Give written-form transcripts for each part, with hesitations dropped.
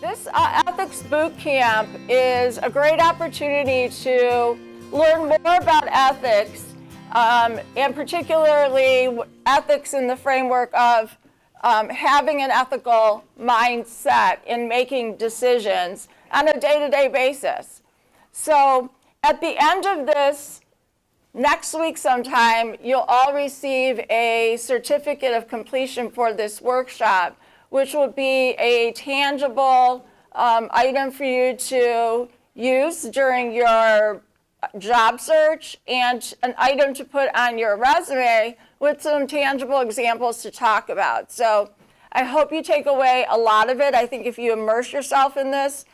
This ethics boot camp is a great opportunity to learn more about ethics, and particularly ethics in the framework of having an ethical mindset in making decisions on a day-to-day basis. So at the end of this, next week sometime, you'll all receive a certificate of completion for this workshop, which will be a tangible item for you to use during your job search and an item to put on your resume with some tangible examples to talk about. So I hope you take away a lot of it. I think if you immerse yourself in this,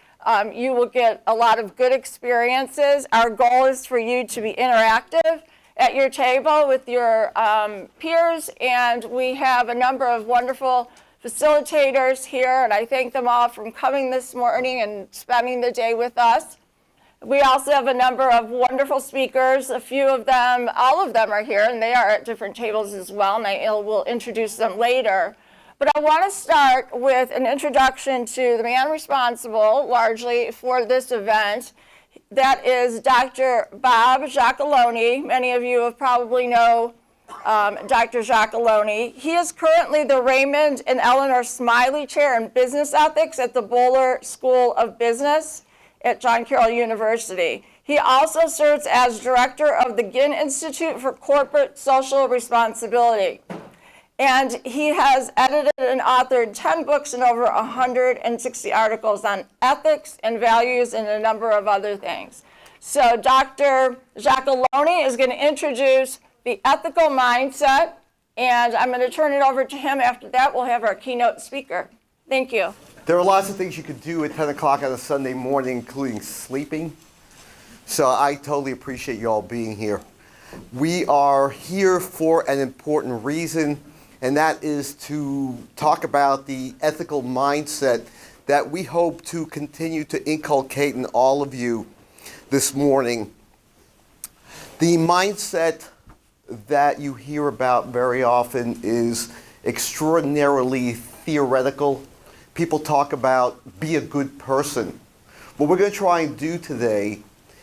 you will get a lot of good experiences. Our goal is for you to be interactive at your table with your peers, and we have a number of wonderful facilitators here, and I thank them all for coming this morning and spending the day with us. We also have a number of wonderful speakers. A few of them, all of them are here, and they are at different tables as well, and I will introduce them later. But I want to start with an introduction to the man responsible, largely, for this event. That is Dr. Bob Giacalone. Many of you have probably know Dr. Giacalone. He is currently the Raymond and Eleanor Smiley Chair in Business Ethics at the Boler School of Business at John Carroll University. He also serves as director of the Ginn Institute for Corporate Social Responsibility. And he has edited and authored 10 books and over 160 articles on ethics and values and a number of other things. So Dr. Giacalone is going to introduce the ethical mindset, and I'm going to turn it over to him. After that, we'll have our keynote speaker. Thank you. There are lots of things you could do at 10 o'clock on a Sunday morning, including sleeping. So I totally appreciate you all being here. We are here for an important reason, and that is to talk about the ethical mindset that we hope to continue to inculcate in all of you this morning. The mindset that you hear about very often is extraordinarily theoretical. People talk about be a good person. What we're going to try and do today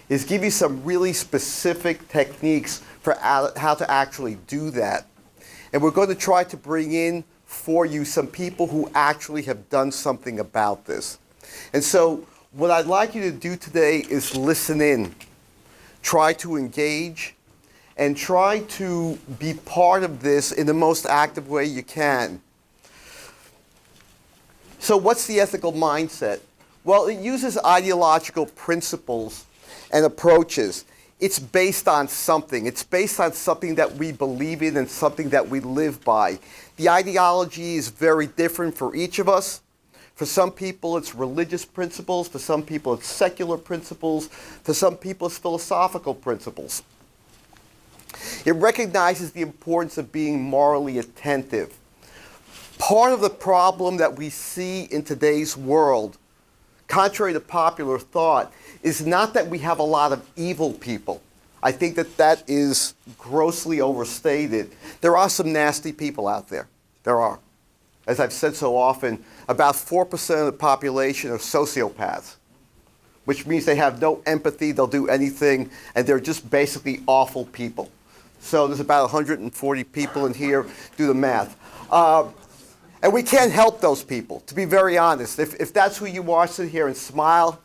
is give you some really specific techniques for how to actually do that. And we're going to try to bring in for you some people who actually have done something about this. And so what I'd like you to do today is listen in, try to engage, and try to be part of this in the most active way you can. So what's the ethical mindset? Well, it uses ideological principles and approaches. It's based on something. It's based on something that we believe in and something that we live by. The ideology is very different for each of us. For some people, it's religious principles. For some people, it's secular principles. For some people, it's philosophical principles. It recognizes the importance of being morally attentive. Part of the problem that we see in today's world, contrary to popular thought, is not that we have a lot of evil people. I think that that is grossly overstated. There are some nasty people out there. There are. As I've said so often, about 4% of the population are sociopaths, which means they have no empathy, they'll do anything, and they're just basically awful people. So there's about 140 people in here. Do the math. And we can't help those people, to be very honest. If that's who you are, sit here and smile,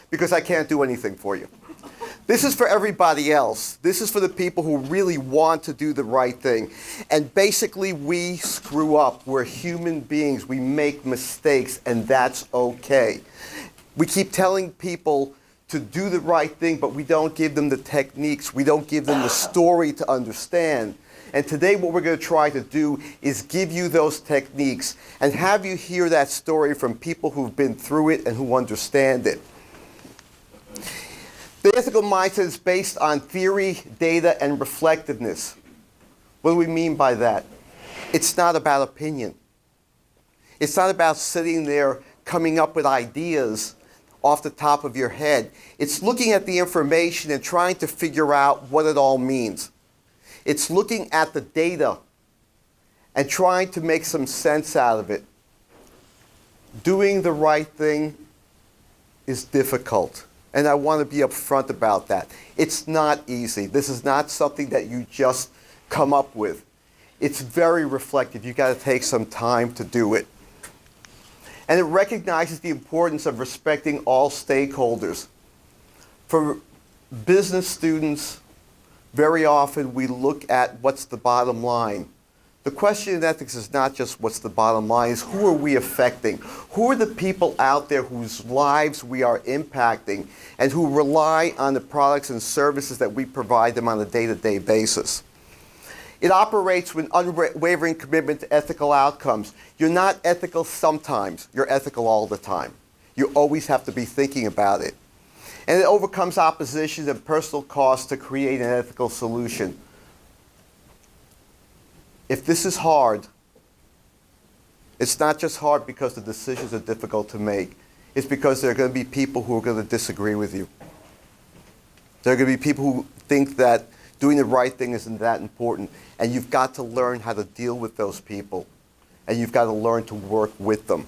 because I can't do anything for you. This is for everybody else. This is for the people who really want to do the right thing. And basically, we screw up. We're human beings. We make mistakes, and that's okay. We keep telling people to do the right thing, but we don't give them the techniques. We don't give them the story to understand. And today what we're going to try to do is give you those techniques and have you hear that story from people who've been through it and who understand it. The ethical mindset is based on theory, data, and reflectiveness. What do we mean by that? It's not about opinion. It's not about sitting there coming up with ideas off the top of your head. It's looking at the information and trying to figure out what it all means. It's looking at the data and trying to make some sense out of it. Doing the right thing is difficult. And I want to be upfront about that. It's not easy. This is not something that you just come up with. It's very reflective. You've got to take some time to do it. And it recognizes the importance of respecting all stakeholders. For business students, very often we look at what's the bottom line. The question in ethics is not just what's the bottom line, it's who are we affecting? Who are the people out there whose lives we are impacting and who rely on the products and services that we provide them on a day-to-day basis? It operates with unwavering commitment to ethical outcomes. You're not ethical sometimes, you're ethical all the time. You always have to be thinking about it. And it overcomes opposition and personal costs to create an ethical solution. If this is hard, it's not just hard because the decisions are difficult to make. It's because there are going to be people who are going to disagree with you. There are going to be people who think that doing the right thing isn't that important. And you've got to learn how to deal with those people. And you've got to learn to work with them.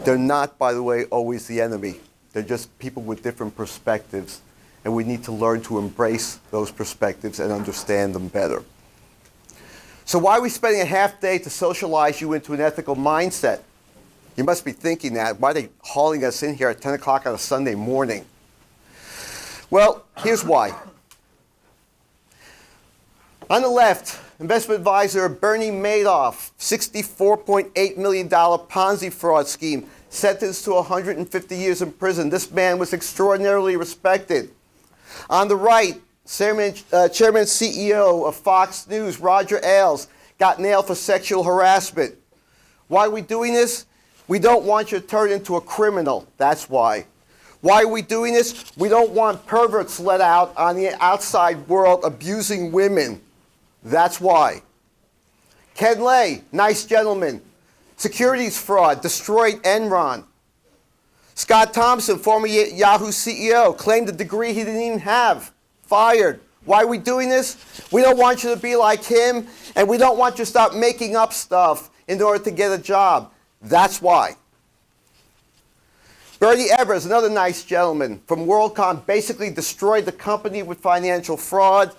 They're not, by the way, always the enemy. They're just people with different perspectives. And we need to learn to embrace those perspectives and understand them better. So why are we spending a half day to socialize you into an ethical mindset? You must be thinking that. Why are they hauling us in here at 10 o'clock on a Sunday morning? Well, here's why. On the left, investment advisor Bernie Madoff, $64.8 million Ponzi fraud scheme, sentenced to 150 years in prison. This man was extraordinarily respected. On the right, Chairman and CEO of Fox News, Roger Ailes, got nailed for sexual harassment. Why are we doing this? We don't want you to turn into a criminal. That's why. Why are we doing this? We don't want perverts let out on the outside world abusing women. That's why. Ken Lay, nice gentleman. Securities fraud, destroyed Enron. Scott Thompson, former Yahoo CEO, claimed a degree he didn't even have. Fired. Why are we doing this? We don't want you to be like him, and we don't want you to stop making up stuff in order to get a job. That's why. Bernie Evers, another nice gentleman from WorldCom, basically destroyed the company with financial fraud.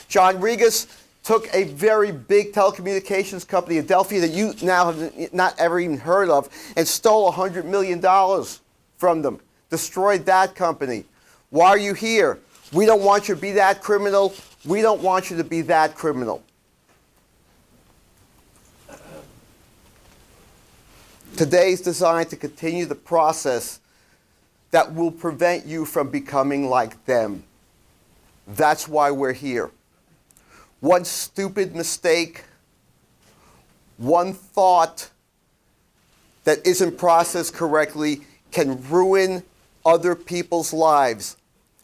John Regas took a very big telecommunications company, Adelphia, that you now have not ever even heard of, and stole $100 million from them. Destroyed that company. Why are you here? We don't want you to be that criminal. We don't want you to be that criminal. Today is designed to continue the process that will prevent you from becoming like them. That's why we're here. One stupid mistake, one thought that isn't processed correctly can ruin other people's lives.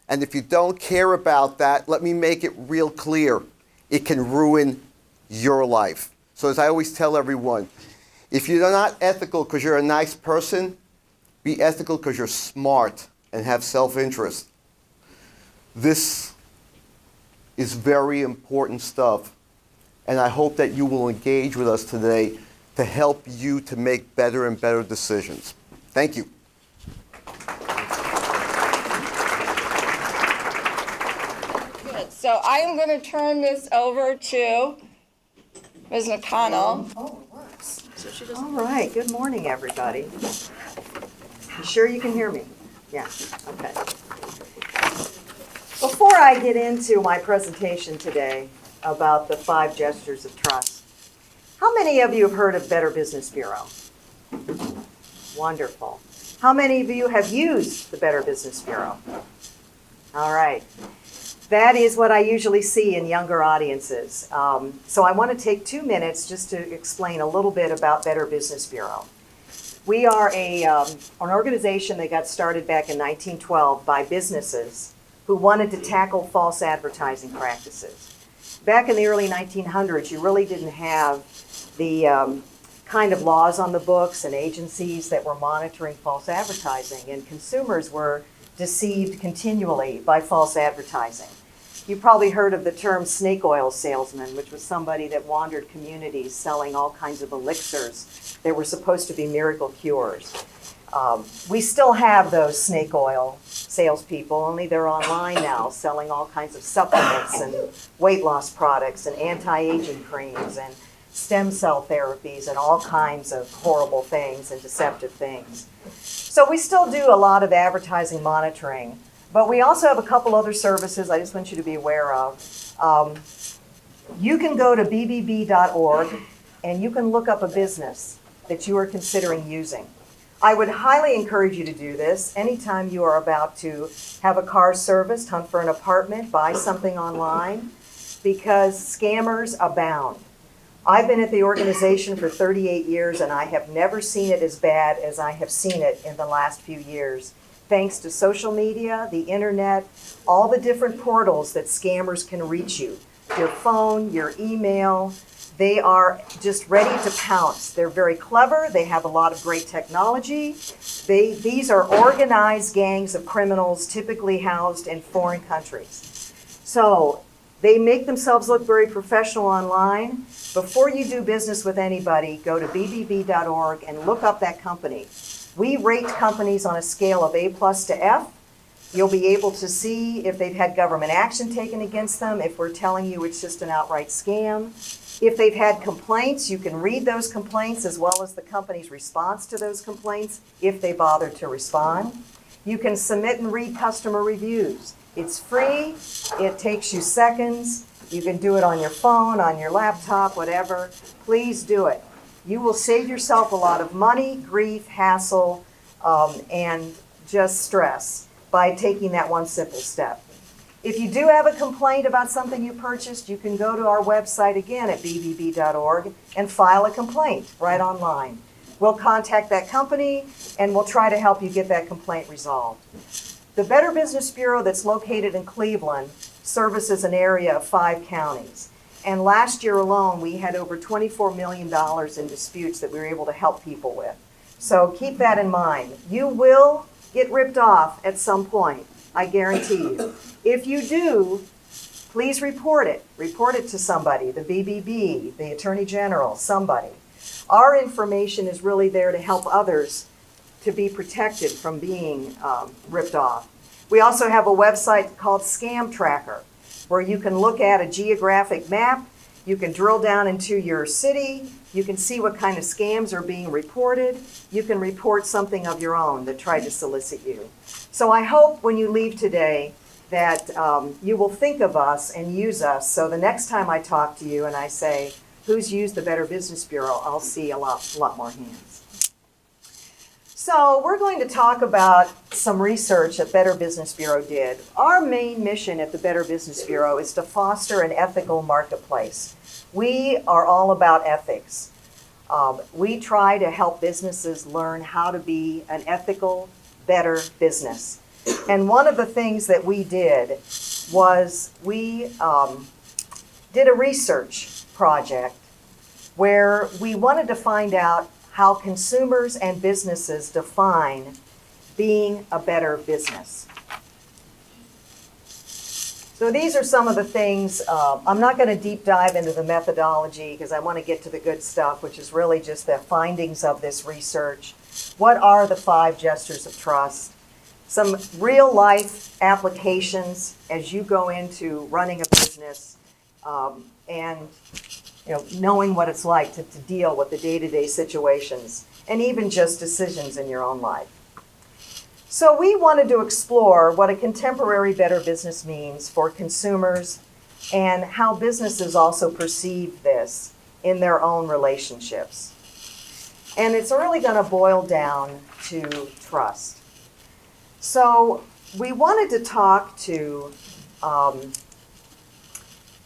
And if you don't care about that, let me make it real clear. It can ruin your life. So as I always tell everyone, if you're not ethical because you're a nice person, be ethical because you're smart and have self-interest. This is very important stuff. And I hope that you will engage with us today to help you to make better and better decisions. Thank you. So I am going to turn this over to Ms. McConnell. Oh, it works. All right. Good morning, everybody. You sure you can hear me? Yeah. Okay. Before I get into my presentation today about the 5 gestures of trust, how many of you have heard of Better Business Bureau? Wonderful. How many of you have used the Better Business Bureau? All right. That is what I usually see in younger audiences. So I want to take 2 minutes just to explain a little bit about Better Business Bureau. We are an organization that got started back in 1912 by businesses who wanted to tackle false advertising practices. Back in the early 1900s, you really didn't have the kind of laws on the books and agencies that were monitoring false advertising, and consumers were deceived continually by false advertising. You probably heard of the term snake oil salesman, which was somebody that wandered communities selling all kinds of elixirs that were supposed to be miracle cures. We still have those snake oil salespeople, only they're online now, selling all kinds of supplements and weight loss products and anti-aging creams and stem cell therapies and all kinds of horrible things and deceptive things. So we still do a lot of advertising monitoring, but we also have a couple other services I just want you to be aware of. You can go to bbb.org and you can look up a business that you are considering using. I would highly encourage you to do this anytime you are about to have a car serviced, hunt for an apartment, buy something online, because scammers abound. I've been at the organization for 38 years and I have never seen it as bad as I have seen it in the last few years. Thanks to social media, the internet, all the different portals that scammers can reach you. Your phone, your email, they are just ready to pounce. They're very clever. They have a lot of great technology. These are organized gangs of criminals typically housed in foreign countries. So they make themselves look very professional online. Before you do business with anybody, go to bbb.org and look up that company. We rate companies on a scale of A+ to F. You'll be able to see if they've had government action taken against them, if we're telling you it's just an outright scam. If they've had complaints, you can read those complaints as well as the company's response to those complaints if they bother to respond. You can submit and read customer reviews. It's free. It takes you seconds. You can do it on your phone, on your laptop, whatever. Please do it. You will save yourself a lot of money, grief, hassle, and just stress by taking that one simple step. If you do have a complaint about something you purchased, you can go to our website again at bbb.org and file a complaint right online. We'll contact that company and we'll try to help you get that complaint resolved. The Better Business Bureau that's located in Cleveland services an area of 5 counties. And last year alone, we had over $24 million in disputes that we were able to help people with. So keep that in mind. You will get ripped off at some point, I guarantee you. If you do, please report it. Report it to somebody, the BBB, the Attorney General, somebody. Our information is really there to help others to be protected from being ripped off. We also have a website called Scam Tracker, where you can look at a geographic map, you can drill down into your city, you can see what kind of scams are being reported, you can report something of your own that tried to solicit you. So I hope when you leave today that you will think of us and use us, so the next time I talk to you and I say, who's used the Better Business Bureau, I'll see a lot more hands. So we're going to talk about some research that Better Business Bureau did. Our main mission at the Better Business Bureau is to foster an ethical marketplace. We are all about ethics. We try to help businesses learn how to be an ethical, better business. And one of the things that we did was we did a research project where we wanted to find out how consumers and businesses define being a better business. So these are some of the things. I'm not going to deep dive into the methodology because I want to get to the good stuff, which is really just the findings of this research. What are the 5 gestures of trust? Some real life applications as you go into running a business and knowing what it's like to deal with the day-to-day situations and even just decisions in your own life. So we wanted to explore what a contemporary better business means for consumers and how businesses also perceive this in their own relationships. And it's really going to boil down to trust. So we wanted to talk to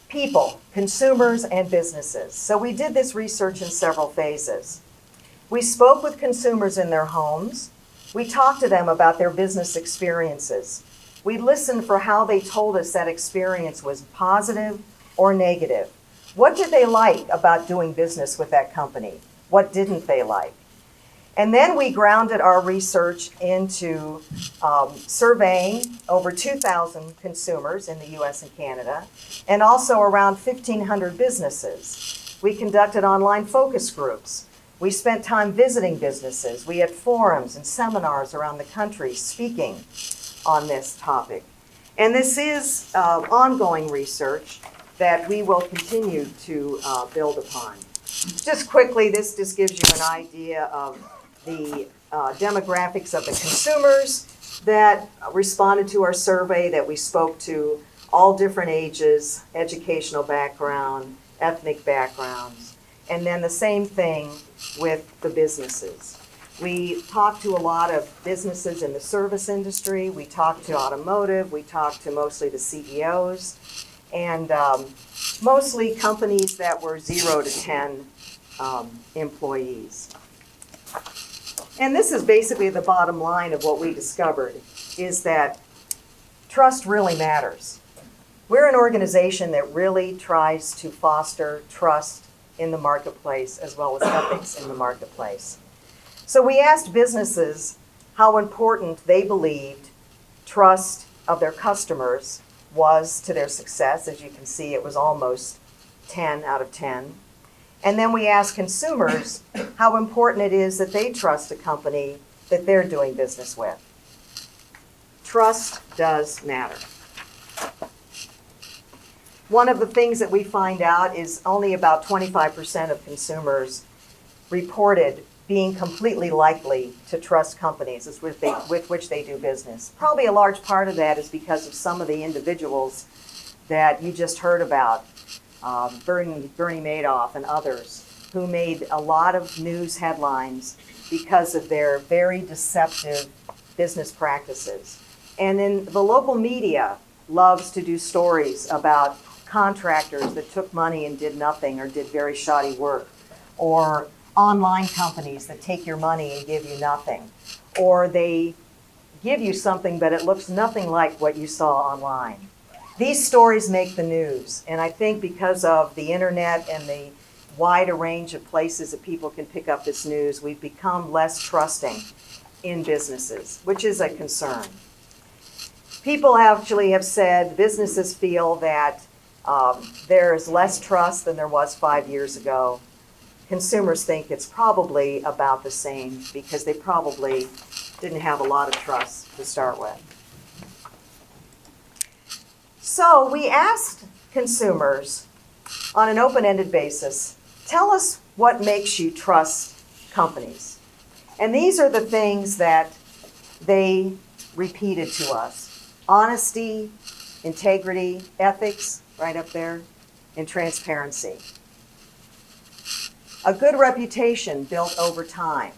people, consumers, and businesses. So we did this research in several phases. We spoke with consumers in their homes. We talked to them about their business experiences. We listened for how they told us that experience was positive or negative. What did they like about doing business with that company? What didn't they like? And then we grounded our research into surveying over 2,000 consumers in the US and Canada, and also around 1,500 businesses. We conducted online focus groups. We spent time visiting businesses. We had forums and seminars around the country speaking on this topic. And this is ongoing research that we will continue to build upon. Just quickly, this just gives you an idea of the demographics of the consumers that responded to our survey, that we spoke to all different ages, educational background, ethnic backgrounds, and then the same thing with the businesses. We talked to a lot of businesses in the service industry, we talked to automotive, we talked to mostly the CEOs, and mostly companies that were 0 to 10 employees. And this is basically the bottom line of what we discovered, is that trust really matters. We're an organization that really tries to foster trust in the marketplace as well as ethics in the marketplace. So we asked businesses how important they believed trust of their customers was to their success. As you can see, it was almost 10 out of 10. And then we asked consumers how important it is that they trust a company that they're doing business with. Trust does matter. One of the things that we find out is only about 25% of consumers reported being completely likely to trust companies with which they do business. Probably a large part of that is because of some of the individuals that you just heard about, Bernie Madoff and others, who made a lot of news headlines because of their very deceptive business practices. And then the local media loves to do stories about contractors that took money and did nothing or did very shoddy work, or online companies that take your money and give you nothing, or they give you something but it looks nothing like what you saw online. These stories make the news, and I think because of the internet and the wide range of places that people can pick up this news, we've become less trusting in businesses, which is a concern. People actually have said, businesses feel that there is less trust than there was 5 years ago. Consumers think it's probably about the same because they probably didn't have a lot of trust to start with. So we asked consumers on an open-ended basis, tell us what makes you trust companies. And these are the things that they repeated to us: honesty, integrity, ethics, right up there, and transparency. A good reputation built over time.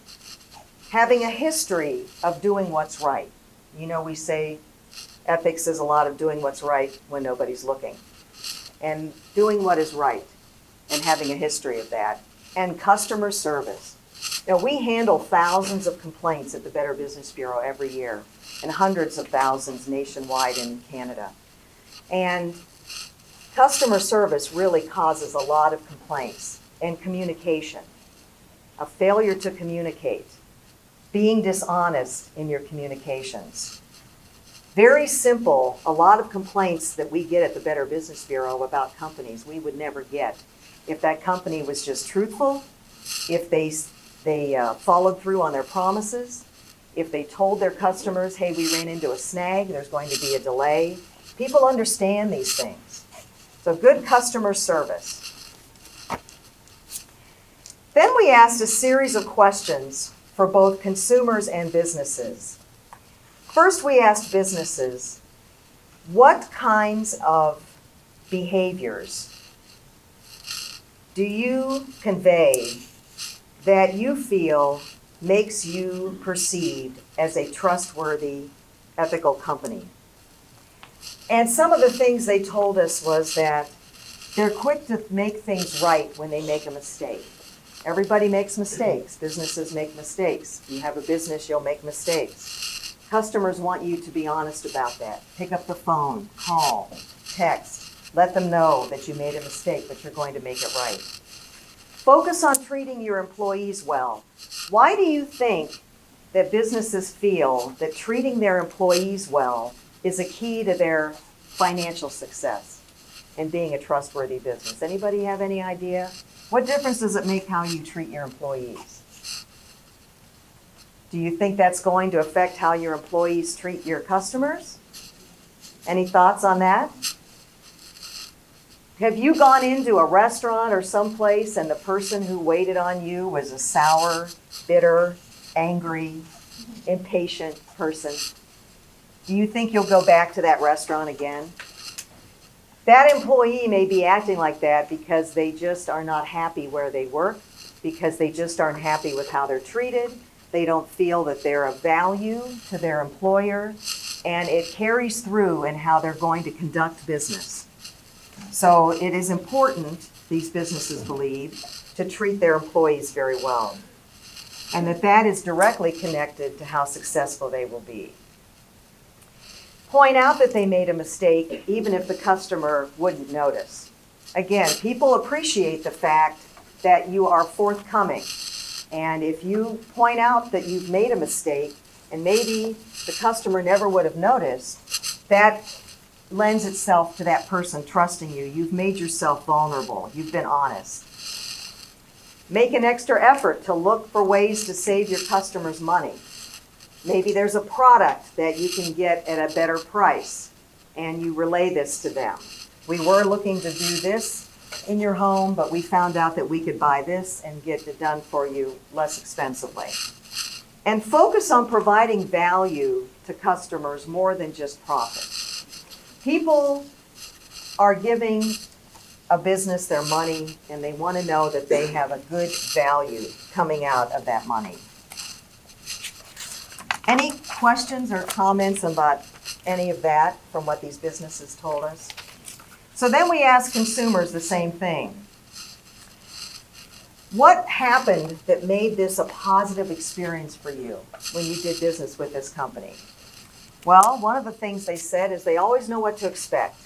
Having a history of doing what's right. You know, we say ethics is a lot of doing what's right when nobody's looking. And doing what is right and having a history of that. And customer service. You know, we handle thousands of complaints at the Better Business Bureau every year, and hundreds of thousands nationwide in Canada. And customer service really causes a lot of complaints. And communication. A failure to communicate. Being dishonest in your communications. Very simple. A lot of complaints that we get at the Better Business Bureau about companies we would never get if that company was just truthful, if they followed through on their promises, if they told their customers, hey, we ran into a snag, there's going to be a delay. People understand these things. So good customer service. Then we asked a series of questions for both consumers and businesses. First, we asked businesses, what kinds of behaviors do you convey that you feel makes you perceived as a trustworthy, ethical company? And some of the things they told us was that they're quick to make things right when they make a mistake. Everybody makes mistakes. Businesses make mistakes. You have a business, you'll make mistakes. Customers want you to be honest about that. Pick up the phone, call, text, let them know that you made a mistake, but you're going to make it right. Focus on treating your employees well. Why do you think that businesses feel that treating their employees well is a key to their financial success and being a trustworthy business? Anybody have any idea? What difference does it make how you treat your employees? Do you think that's going to affect how your employees treat your customers? Any thoughts on that? Have you gone into a restaurant or someplace and the person who waited on you was a sour, bitter, angry, impatient person? Do you think you'll go back to that restaurant again? That employee may be acting like that because they just are not happy where they work, because they just aren't happy with how they're treated. They don't feel that they're of value to their employer, and it carries through in how they're going to conduct business. So it is important, these businesses believe, to treat their employees very well, and that is directly connected to how successful they will be. Point out that they made a mistake, even if the customer wouldn't notice. Again, people appreciate the fact that you are forthcoming. And if you point out that you've made a mistake, and maybe the customer never would have noticed, that lends itself to that person trusting you. You've made yourself vulnerable. You've been honest. Make an extra effort to look for ways to save your customers money. Maybe there's a product that you can get at a better price, and you relay this to them. We were looking to do this in your home, but we found out that we could buy this and get it done for you less expensively. And focus on providing value to customers more than just profit. People are giving a business their money, and they want to know that they have a good value coming out of that money. Any questions or comments about any of that from what these businesses told us? So then we ask consumers the same thing. What happened that made this a positive experience for you when you did business with this company? Well, one of the things they said is they always know what to expect.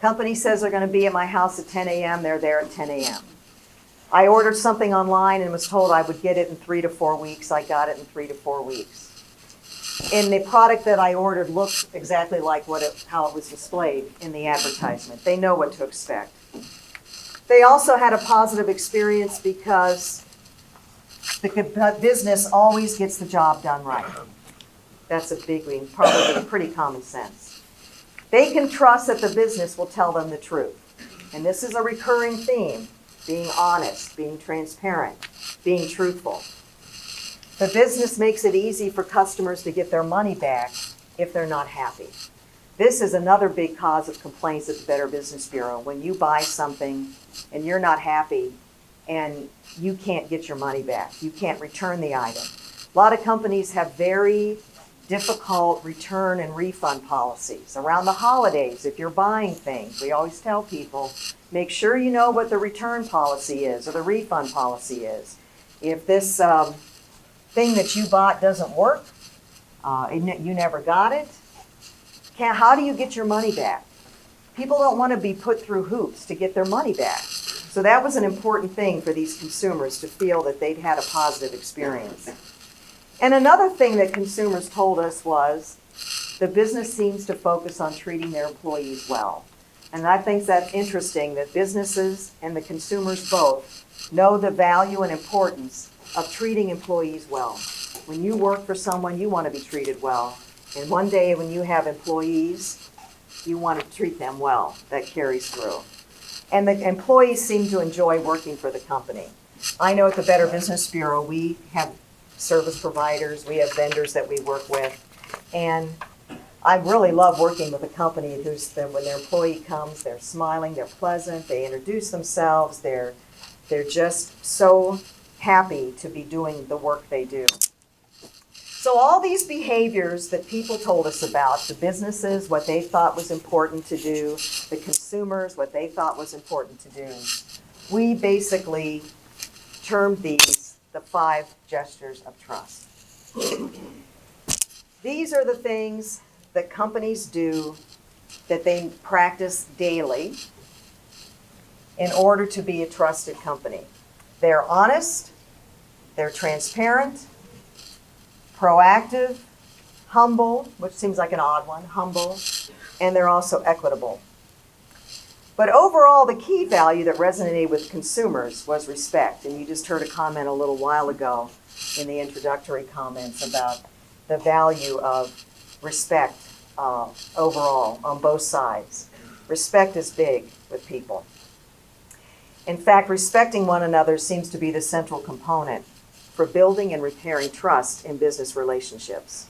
Company says they're going to be at my house at 10 a.m., they're there at 10 a.m. I ordered something online and was told I would get it in 3 to 4 weeks. I got it in 3 to 4 weeks. And the product that I ordered looked exactly like how it was displayed in the advertisement. They know what to expect. They also had a positive experience because the business always gets the job done right. That's a big one, probably pretty common sense. They can trust that the business will tell them the truth. And this is a recurring theme, being honest, being transparent, being truthful. The business makes it easy for customers to get their money back if they're not happy. This is another big cause of complaints at the Better Business Bureau. When you buy something and you're not happy and you can't get your money back, you can't return the item. A lot of companies have very difficult return and refund policies. Around the holidays, if you're buying things, we always tell people, make sure you know what the return policy is or the refund policy is. If this thing that you bought doesn't work, you never got it, how do you get your money back? People don't want to be put through hoops to get their money back. So that was an important thing for these consumers to feel that they'd had a positive experience. And another thing that consumers told us was the business seems to focus on treating their employees well. And I think that's interesting that businesses and the consumers both know the value and importance of treating employees well. When you work for someone, you want to be treated well. And one day when you have employees, you want to treat them well. That carries through. And the employees seem to enjoy working for the company. I know at the Better Business Bureau, we have service providers, we have vendors that we work with. And I really love working with a company when their employee comes, they're smiling, they're pleasant, they introduce themselves, they're just so happy to be doing the work they do. So all these behaviors that people told us about, the businesses, what they thought was important to do, the consumers, what they thought was important to do, we basically termed these the 5 gestures of trust. These are the things that companies do that they practice daily in order to be a trusted company. They're honest, they're transparent, proactive, humble, which seems like an odd one, humble, and they're also equitable. But overall, the key value that resonated with consumers was respect. And you just heard a comment a little while ago in the introductory comments about the value of respect overall on both sides. Respect is big with people. In fact, respecting one another seems to be the central component for building and repairing trust in business relationships.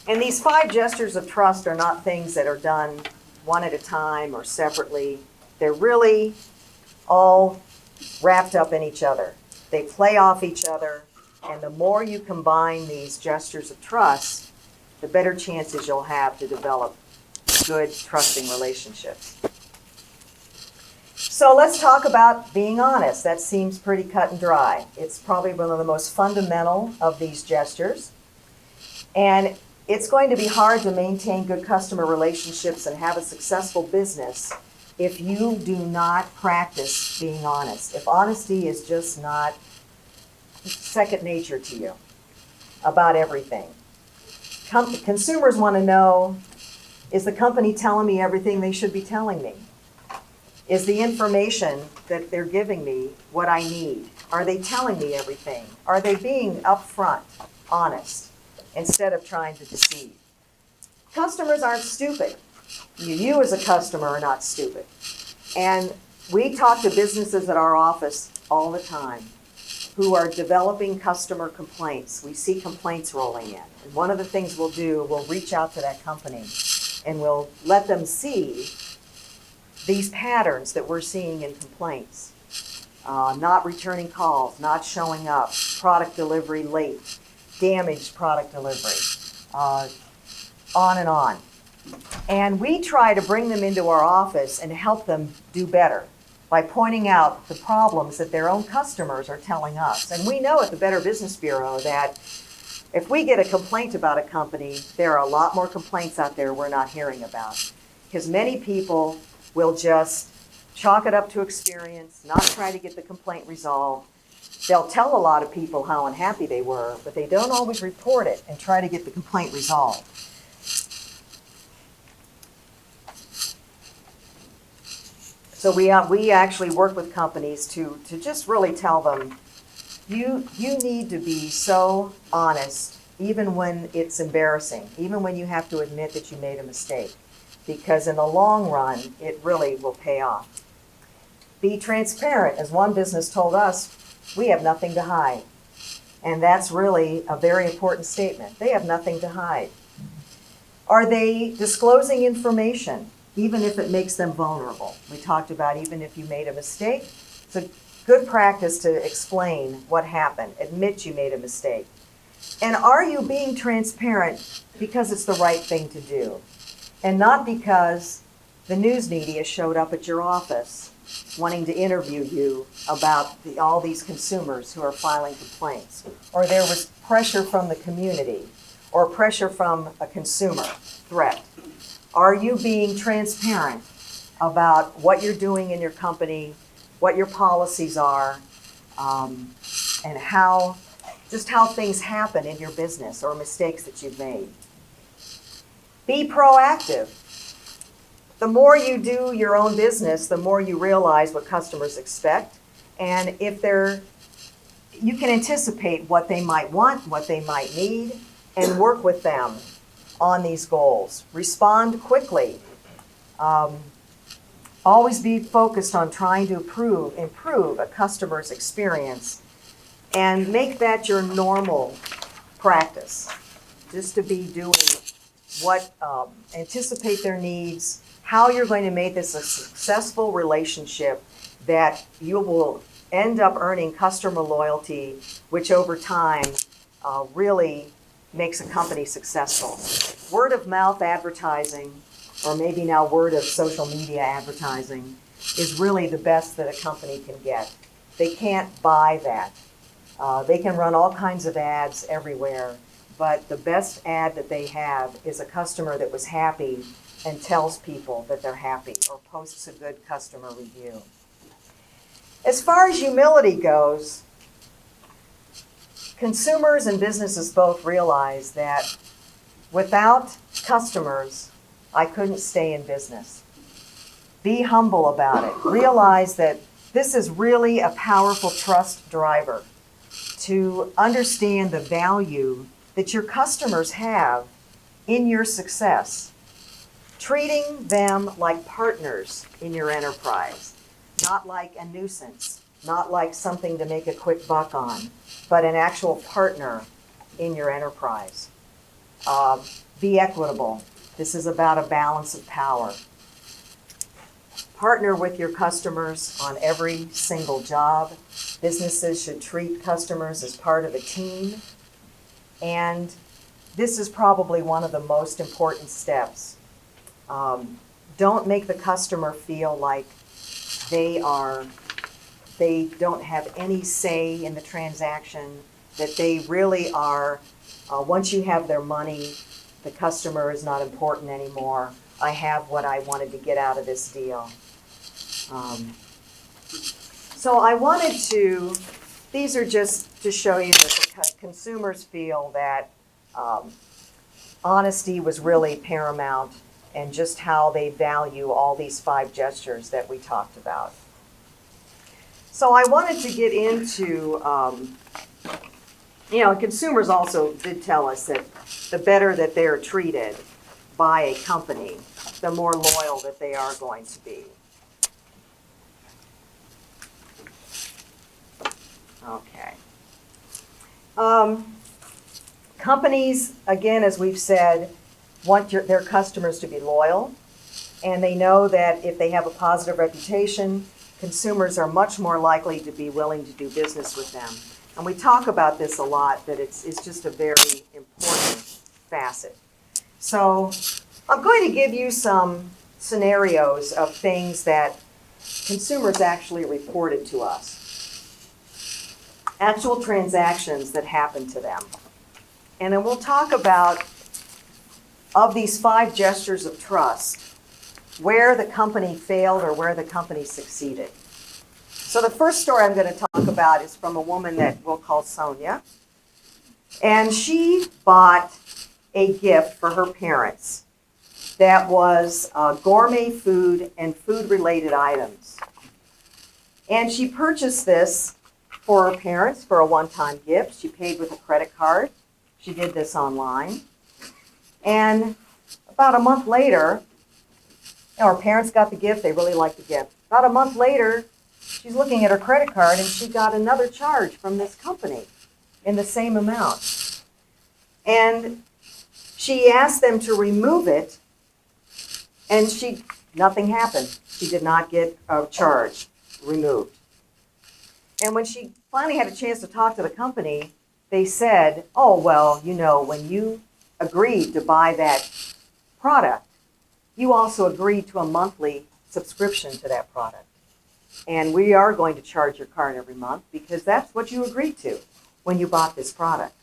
And these 5 gestures of trust are not things that are done one at a time or separately. They're really all wrapped up in each other. They play off each other, and the more you combine these gestures of trust, the better chances you'll have to develop good, trusting relationships. So let's talk about being honest. That seems pretty cut and dry. It's probably one of the most fundamental of these gestures. And it's going to be hard to maintain good customer relationships and have a successful business if you do not practice being honest. If honesty is just not second nature to you about everything. Consumers want to know, is the company telling me everything they should be telling me? Is the information that they're giving me what I need? Are they telling me everything? Are they being upfront, honest, instead of trying to deceive? Customers aren't stupid. You as a customer are not stupid. And we talk to businesses at our office all the time who are developing customer complaints. We see complaints rolling in. And one of the things we'll do, we'll reach out to that company and we'll let them see these patterns that we're seeing in complaints. Not returning calls, not showing up, product delivery late, damaged product delivery, on and on. And we try to bring them into our office and help them do better by pointing out the problems that their own customers are telling us. And we know at the Better Business Bureau that if we get a complaint about a company, there are a lot more complaints out there we're not hearing about. Because many people will just chalk it up to experience, not try to get the complaint resolved. They'll tell a lot of people how unhappy they were, but they don't always report it and try to get the complaint resolved. So we actually work with companies to just really tell them, you need to be so honest, even when it's embarrassing, even when you have to admit that you made a mistake, because in the long run, it really will pay off. Be transparent. As one business told us, we have nothing to hide. And that's really a very important statement. They have nothing to hide. Are they disclosing information, even if it makes them vulnerable? We talked about even if you made a mistake, it's a good practice to explain what happened, admit you made a mistake. And are you being transparent because it's the right thing to do? And not because the news media showed up at your office wanting to interview you about all these consumers who are filing complaints, or there was pressure from the community, or pressure from a consumer threat. Are you being transparent about what you're doing in your company, what your policies are, and how things happen in your business or mistakes that you've made? Be proactive. The more you do your own business, the more you realize what customers expect. And you can anticipate what they might want, what they might need, and work with them on these goals. Respond quickly. Always be focused on trying to improve a customer's experience, and make that your normal practice. Just to be doing anticipate their needs, how you're going to make this a successful relationship that you will end up earning customer loyalty, which over time really makes a company successful. Word of mouth advertising, or maybe now word of social media advertising, is really the best that a company can get. They can't buy that. They can run all kinds of ads everywhere, but the best ad that they have is a customer that was happy and tells people that they're happy, or posts a good customer review. As far as humility goes, consumers and businesses both realize that without customers, I couldn't stay in business. Be humble about it. Realize that this is really a powerful trust driver to understand the value that your customers have in your success. Treating them like partners in your enterprise, not like a nuisance, not like something to make a quick buck on, but an actual partner in your enterprise. Be equitable. This is about a balance of power. Partner with your customers on every single job. Businesses should treat customers as part of a team. And this is probably one of the most important steps. Don't make the customer feel like they don't have any say in the transaction, that they really are, once you have their money, the customer is not important anymore. I have what I wanted to get out of this deal. So I wanted to, these are just to show you that the consumers feel that honesty was really paramount, and just how they value all these 5 gestures that we talked about. So I wanted to get into, consumers also did tell us that the better that they're treated by a company, the more loyal that they are going to be. Okay. Companies, again, as we've said, want their customers to be loyal, and they know that if they have a positive reputation, consumers are much more likely to be willing to do business with them. And we talk about this a lot, that it's just a very important facet. So I'm going to give you some scenarios of things that consumers actually reported to us. Actual transactions that happened to them. And then we'll talk about, of these 5 gestures of trust, where the company failed or where the company succeeded. So the first story I'm going to talk about is from a woman that we'll call Sonia. And she bought a gift for her parents that was gourmet food and food-related items. And she purchased this for her parents for a one-time gift. She paid with a credit card. She did this online. And about a month later, her parents got the gift. They really liked the gift. About a month later, she's looking at her credit card, and she got another charge from this company in the same amount. And she asked them to remove it, and nothing happened. She did not get a charge removed. And when she finally had a chance to talk to the company, they said, oh, well, when you agreed to buy that product, you also agreed to a monthly subscription to that product. And we are going to charge your card every month because that's what you agreed to when you bought this product.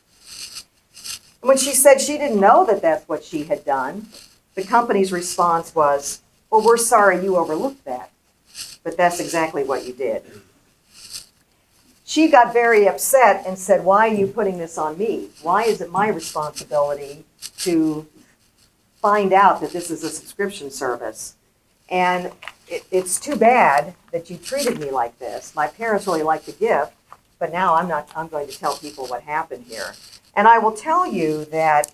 And when she said she didn't know that that's what she had done, the company's response was, well, we're sorry you overlooked that, but that's exactly what you did. She got very upset and said, why are you putting this on me? Why is it my responsibility to find out that this is a subscription service? And it's too bad that you treated me like this. My parents really liked the gift, but now I'm going to tell people what happened here. And I will tell you that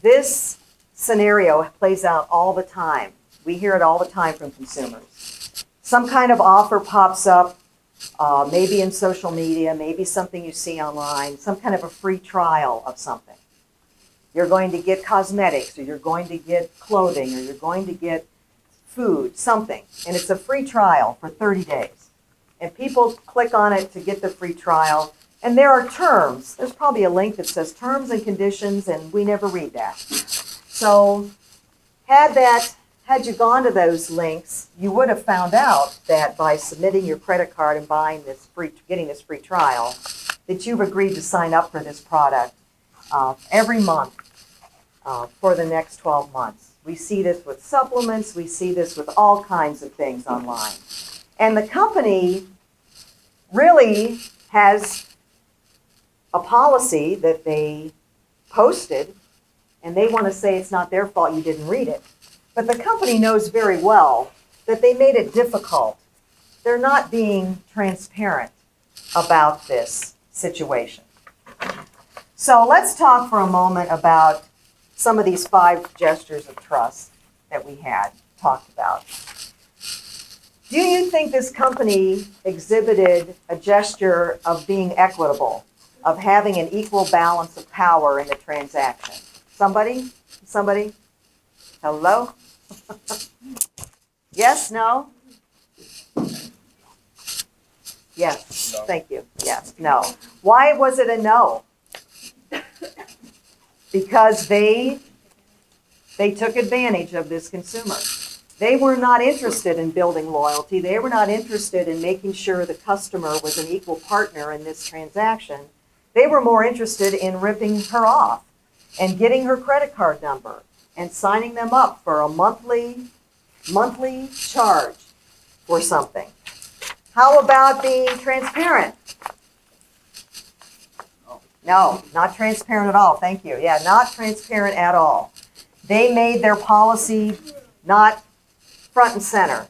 this scenario plays out all the time. We hear it all the time from consumers. Some kind of offer pops up, maybe in social media, maybe something you see online, some kind of a free trial of something. You're going to get cosmetics, or you're going to get clothing, or you're going to get food, something. And it's a free trial for 30 days. And people click on it to get the free trial. And there are terms. There's probably a link that says terms and conditions, and we never read that. So had you gone to those links, you would have found out that by submitting your credit card and getting this free trial, that you've agreed to sign up for this product every month for the next 12 months. We see this with supplements. We see this with all kinds of things online. And the company really has a policy that they posted, and they want to say it's not their fault you didn't read it. But the company knows very well that they made it difficult. They're not being transparent about this situation. So let's talk for a moment about some of these 5 gestures of trust that we had talked about. Do you think this company exhibited a gesture of being equitable, of having an equal balance of power in the transaction? Somebody? Somebody? Hello? Yes, no? Yes, no. Thank you. Yes, no. Why was it a no? Because they took advantage of this consumer. They were not interested in building loyalty. They were not interested in making sure the customer was an equal partner in this transaction. They were more interested in ripping her off and getting her credit card number and signing them up for a monthly charge for something. How about being transparent? No, not transparent at all. Thank you. Yeah, not transparent at all. They made their policy not front and center.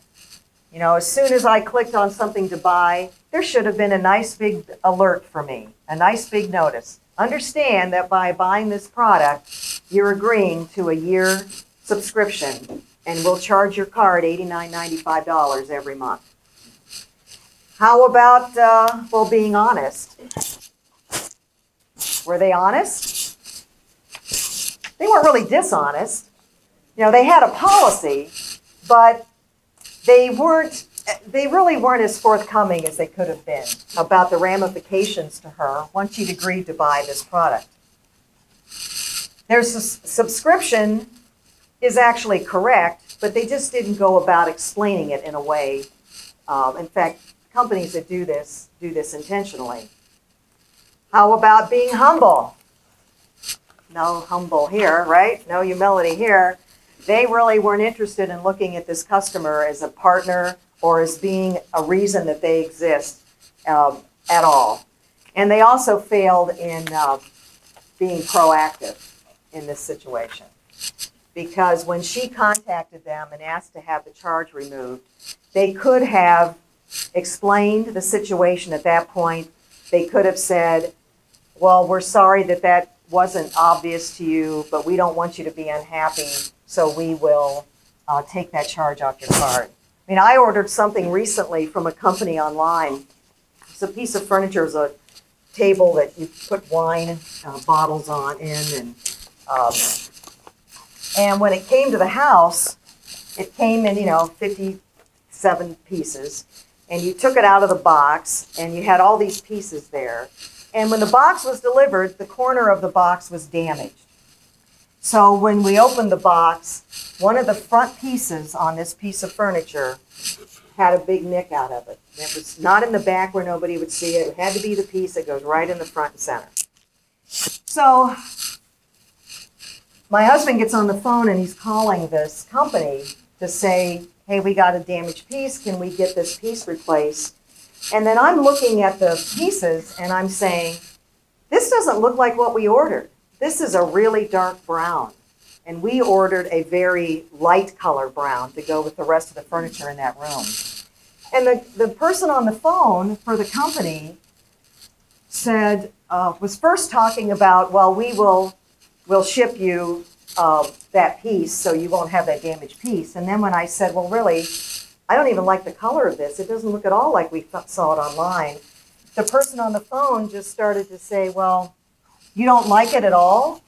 You know, as soon as I clicked on something to buy, there should have been a nice big alert for me, a nice big notice. Understand that by buying this product, you're agreeing to a year subscription, and we'll charge your card $89.95 every month. How about, well, being honest? Were they honest? They weren't really dishonest. You know, they had a policy, but they really weren't as forthcoming as they could have been about the ramifications to her once she'd agreed to buy this product. Their subscription is actually correct, but they just didn't go about explaining it in a way. In fact, companies that do this intentionally. How about being humble? No humble here, right? No humility here. They really weren't interested in looking at this customer as a partner or as being a reason that they exist at all. And they also failed in being proactive in this situation. Because when she contacted them and asked to have the charge removed, they could have explained the situation at that point. They could have said, well, we're sorry that that wasn't obvious to you, but we don't want you to be unhappy, so we will take that charge off your card. I mean, I ordered something recently from a company online. It's a piece of furniture, it's a table that you put wine bottles on and when it came to the house, it came in, 57 pieces, and you took it out of the box, and you had all these pieces there. And when the box was delivered, the corner of the box was damaged. So when we opened the box, one of the front pieces on this piece of furniture had a big nick out of it. It was not in the back where nobody would see it. It had to be the piece that goes right in the front and center. So my husband gets on the phone and he's calling this company to say, hey, we got a damaged piece. Can we get this piece replaced? And then I'm looking at the pieces and I'm saying, this doesn't look like what we ordered. This is a really dark brown. And we ordered a very light color brown to go with the rest of the furniture in that room. And the person on the phone for the company said, was first talking about, well, we'll ship you that piece so you won't have that damaged piece. And then when I said, well, really, I don't even like the color of this. It doesn't look at all like we saw it online. The person on the phone just started to say, well, you don't like it at all?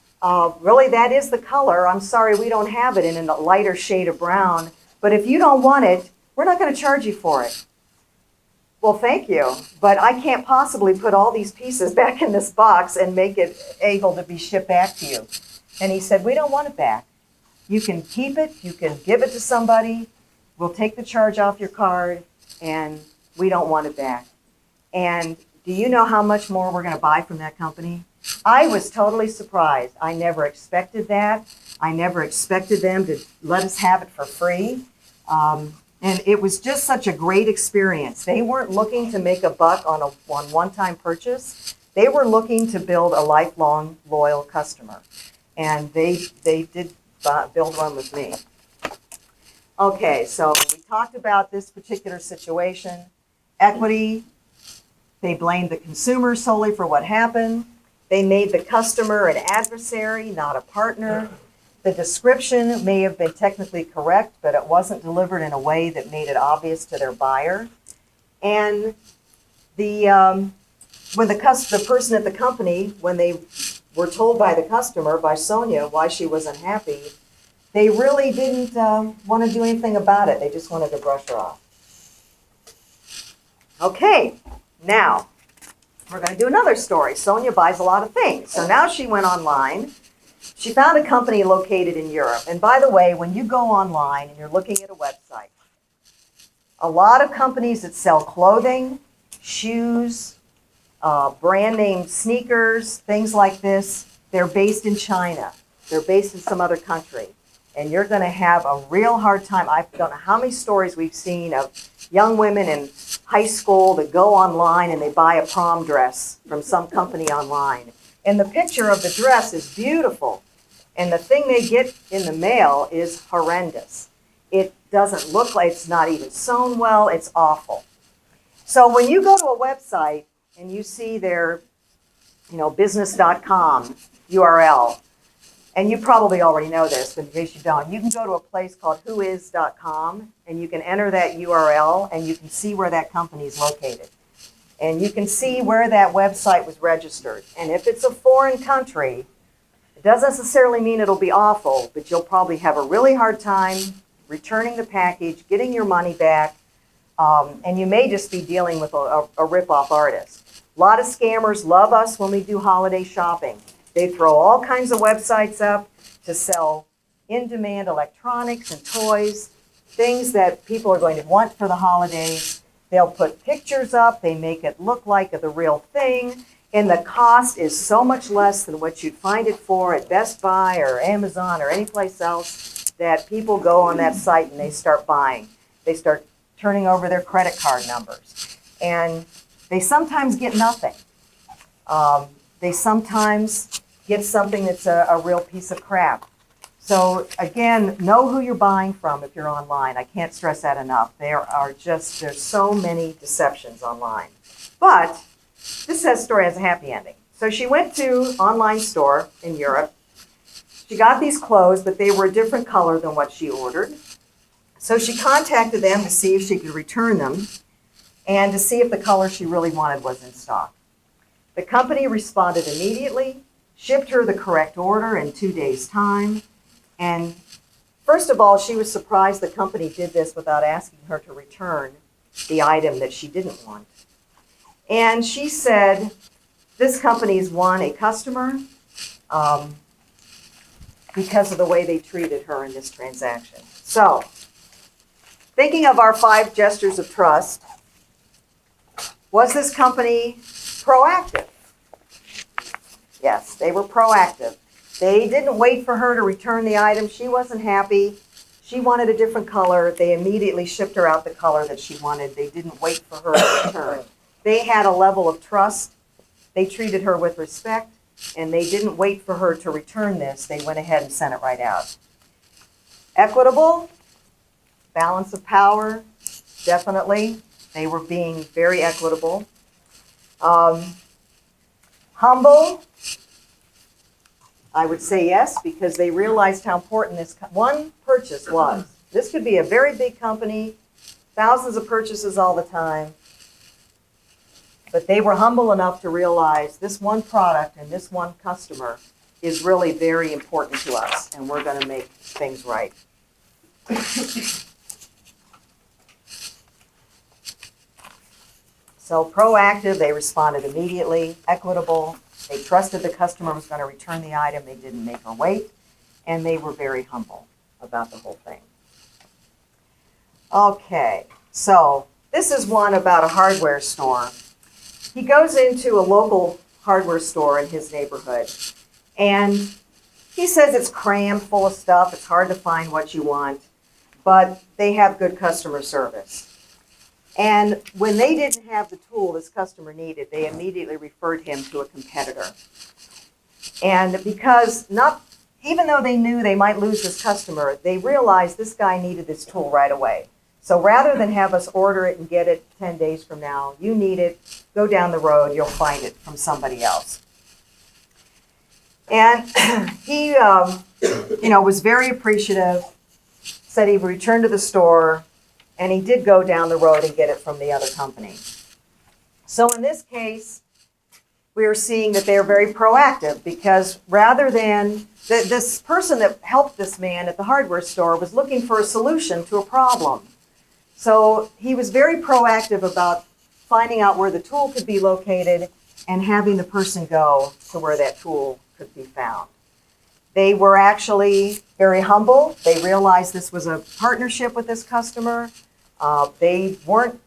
Really, that is the color. I'm sorry, we don't have it in a lighter shade of brown. But if you don't want it, we're not going to charge you for it. Well, thank you, but I can't possibly put all these pieces back in this box and make it able to be shipped back to you. And he said, we don't want it back. You can keep it, you can give it to somebody, we'll take the charge off your card, and we don't want it back. And do you know how much more we're going to buy from that company? I was totally surprised. I never expected that. I never expected them to let us have it for free. And And it was just such a great experience. They weren't looking to make a buck on a one-time purchase. They were looking to build a lifelong loyal customer. And they did build one with me. Okay, so we talked about this particular situation. Equity, they blamed the consumer solely for what happened. They made the customer an adversary, not a partner. The description may have been technically correct, but it wasn't delivered in a way that made it obvious to their buyer. And when the person at the company, when they were told by the customer, by Sonia, why she was unhappy, they really didn't want to do anything about it. They just wanted to brush her off. Okay, now we're going to do another story. Sonia buys a lot of things. So now she went online. She found a company located in Europe. And by the way, when you go online and you're looking at a website, a lot of companies that sell clothing, shoes, brand name sneakers, things like this, they're based in China. They're based in some other country. And you're going to have a real hard time. I don't know how many stories we've seen of young women in high school that go online and they buy a prom dress from some company online. And the picture of the dress is beautiful. And the thing they get in the mail is horrendous. It doesn't look like, it's not even sewn well. It's awful. So when you go to a website and you see their, business.com URL, and you probably already know this, but in case you don't, you can go to a place called whois.com, and you can enter that URL, and you can see where that company is located. And you can see where that website was registered. And if it's a foreign country, it doesn't necessarily mean it'll be awful, but you'll probably have a really hard time returning the package, getting your money back, and you may just be dealing with a rip-off artist. A lot of scammers love us when we do holiday shopping. They throw all kinds of websites up to sell in-demand electronics and toys, things that people are going to want for the holidays. They'll put pictures up, they make it look like the real thing, and the cost is so much less than what you'd find it for at Best Buy or Amazon or any place else that people go on that site and they start buying. They start turning over their credit card numbers. And they sometimes get nothing. They sometimes get something that's a real piece of crap. So again, know who you're buying from if you're online. I can't stress that enough. There's so many deceptions online. But this story has a happy ending. So she went to an online store in Europe. She got these clothes, but they were a different color than what she ordered. So she contacted them to see if she could return them and to see if the color she really wanted was in stock. The company responded immediately, shipped her the correct order in 2 days' time. And first of all, she was surprised the company did this without asking her to return the item that she didn't want. And she said this company's won a customer because of the way they treated her in this transaction. So, thinking of our 5 gestures of trust, was this company proactive? Yes, they were proactive. They didn't wait for her to return the item. She wasn't happy. She wanted a different color. They immediately shipped her out the color that she wanted. They didn't wait for her to return. They had a level of trust. They treated her with respect, and they didn't wait for her to return this. They went ahead and sent it right out. Equitable, balance of power, definitely. They were being very equitable. Humble, I would say yes, because they realized how important this one purchase was. This could be a very big company, thousands of purchases all the time, but they were humble enough to realize this one product and this one customer is really very important to us, and we're going to make things right. So proactive, they responded immediately. Equitable, they trusted the customer was going to return the item. They didn't make her wait. And they were very humble about the whole thing. Okay, so this is one about a hardware store. He goes into a local hardware store in his neighborhood. And he says it's crammed full of stuff. It's hard to find what you want. but they have good customer service. And when they didn't have the tool this customer needed, they immediately referred him to a competitor. And because even though they knew they might lose this customer, they realized this guy needed this tool right away. So rather than have us order it and get it 10 days from now, you need it, go down the road, you'll find it from somebody else. And he, was very appreciative, said he would return to the store, and he did go down the road and get it from the other company. So in this case, we are seeing that they are very proactive, because rather than this person that helped this man at the hardware store was looking for a solution to a problem. So he was very proactive about finding out where the tool could be located and having the person go to where that tool could be found. They were actually very humble. They realized this was a partnership with this customer. They weren't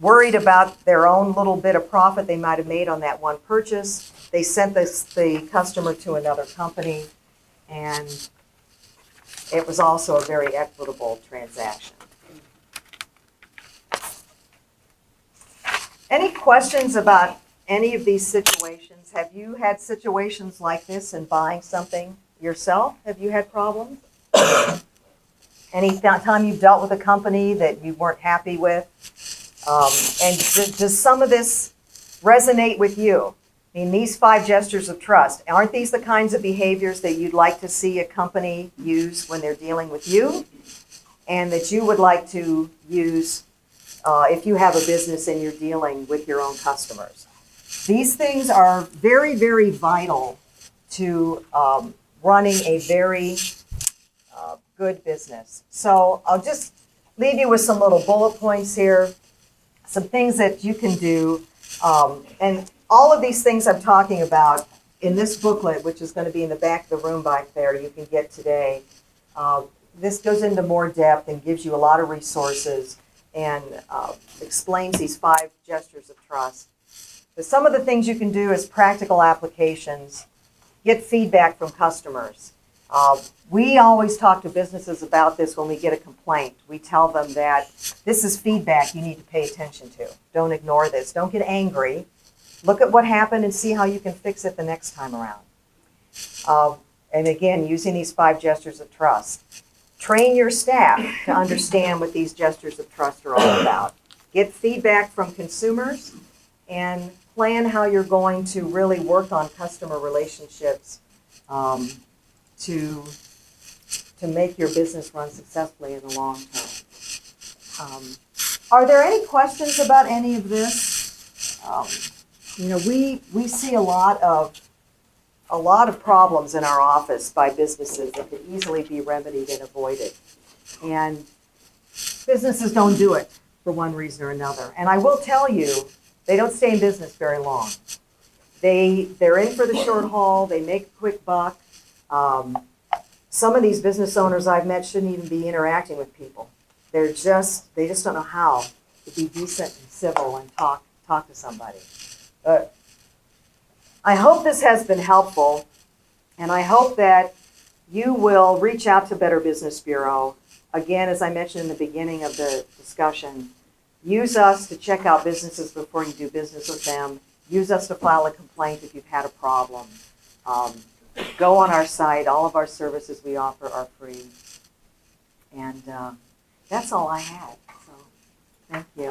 worried about their own little bit of profit they might have made on that one purchase. They sent the customer to another company, and it was also a very equitable transaction. Any questions about any of these situations? Have you had situations like this in buying something yourself? Have you had problems? Any time you've dealt with a company that you weren't happy with? And does some of this resonate with you? I mean, these 5 gestures of trust, aren't these the kinds of behaviors that you'd like to see a company use when they're dealing with you, and that you would like to use if you have a business and you're dealing with your own customers? These things are very, very vital to running a very good business. So I'll just leave you with some little bullet points here, some things that you can do. And all of these things I'm talking about in this booklet, which is going to be in the back of the room back there, you can get today. This goes into more depth and gives you a lot of resources and explains these 5 gestures of trust. But some of the things you can do as practical applications: get feedback from customers. We always talk to businesses about this when we get a complaint. We tell them that this is feedback you need to pay attention to. Don't ignore this. Don't get angry. Look at what happened and see how you can fix it the next time around. And again, using these 5 gestures of trust. Train your staff to understand what these gestures of trust are all about. Get feedback from consumers and plan how you're going to really work on customer relationships to make your business run successfully in the long term. Are there any questions about any of this? We see a lot of problems in our office by businesses that could easily be remedied and avoided. And businesses don't do it for one reason or another. And I will tell you, they don't stay in business very long. They're in for the short haul. They make a quick buck. Some of these business owners I've met shouldn't even be interacting with people. They just don't know how to be decent and civil and talk to somebody. But I hope this has been helpful, and I hope that you will reach out to Better Business Bureau. Again, as I mentioned in the beginning of the discussion, use us to check out businesses before you do business with them. Use us to file a complaint if you've had a problem. Go on our site. All of our services we offer are free. And that's all I had. So thank you.